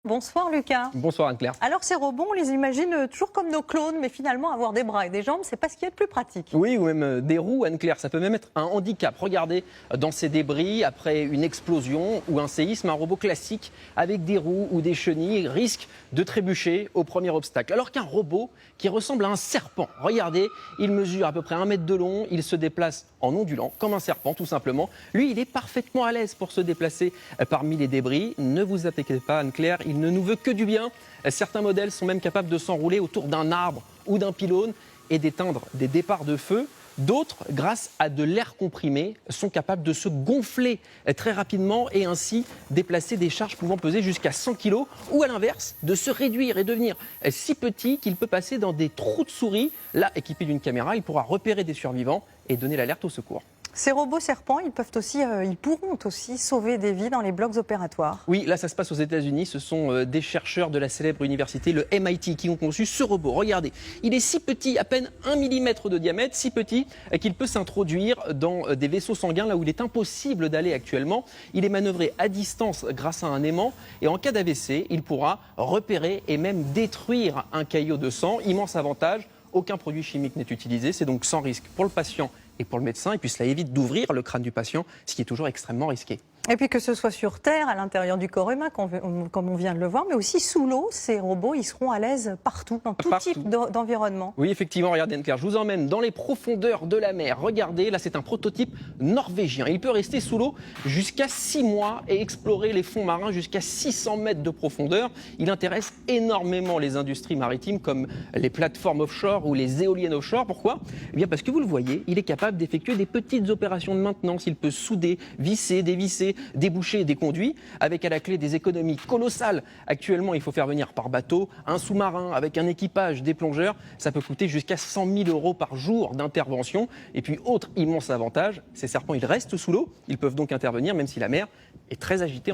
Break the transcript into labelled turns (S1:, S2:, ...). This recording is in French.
S1: Bonsoir Lucas.
S2: Bonsoir Anne-Claire.
S1: Alors ces robots, on les imagine toujours comme nos clones, mais finalement avoir des bras et des jambes, c'est pas ce qu'il y a de plus pratique.
S2: Oui, ou même des roues, Anne-Claire, ça peut même être un handicap. Regardez, dans ces débris, après une explosion ou un séisme, un robot classique avec des roues ou des chenilles risque de trébucher au premier obstacle. Alors qu'un robot qui ressemble à un serpent, regardez, il mesure à peu près 1 mètre de long, il se déplace en ondulant, comme un serpent tout simplement. Lui, il est parfaitement à l'aise pour se déplacer parmi les débris. Ne vous inquiétez pas Anne-Claire, il ne nous veut que du bien. Certains modèles sont même capables de s'enrouler autour d'un arbre ou d'un pylône et d'éteindre des départs de feu. D'autres, grâce à de l'air comprimé, sont capables de se gonfler très rapidement et ainsi déplacer des charges pouvant peser jusqu'à 100 kg ou à l'inverse, de se réduire et devenir si petit qu'il peut passer dans des trous de souris. Là, équipé d'une caméra, il pourra repérer des survivants et donner l'alerte au secours.
S1: Ces robots serpents, ils pourront aussi sauver des vies dans les blocs opératoires.
S2: Oui, là ça se passe aux États-Unis. Ce sont des chercheurs de la célèbre université, le MIT, qui ont conçu ce robot. Regardez, il est si petit, à peine 1 mm de diamètre, si petit qu'il peut s'introduire dans des vaisseaux sanguins là où il est impossible d'aller actuellement. Il est manœuvré à distance grâce à un aimant et en cas d'AVC, il pourra repérer et même détruire un caillot de sang. Immense avantage. Aucun produit chimique n'est utilisé, c'est donc sans risque pour le patient et pour le médecin. Et puis cela évite d'ouvrir le crâne du patient, ce qui est toujours extrêmement risqué.
S1: Et puis que ce soit sur Terre, à l'intérieur du corps humain, comme on vient de le voir, mais aussi sous l'eau, ces robots, ils seront à l'aise partout, dans tout type d'environnement.
S2: Oui, effectivement, regardez Anne-Claire, je vous emmène dans les profondeurs de la mer. Regardez, là c'est un prototype norvégien. Il peut rester sous l'eau jusqu'à 6 mois et explorer les fonds marins jusqu'à 600 mètres de profondeur. Il intéresse énormément les industries maritimes comme les plateformes offshore ou les éoliennes offshore. Pourquoi ? Eh bien parce que vous le voyez, il est capable d'effectuer des petites opérations de maintenance. Il peut souder, visser, dévisser, déboucher des conduits, avec à la clé des économies colossales. Actuellement, il faut faire venir par bateau un sous-marin avec un équipage, des plongeurs. Ça peut coûter jusqu'à 100 000 € par jour d'intervention. Et puis, autre immense avantage, ces serpents, ils restent sous l'eau. Ils peuvent donc intervenir même si la mer est très agitée.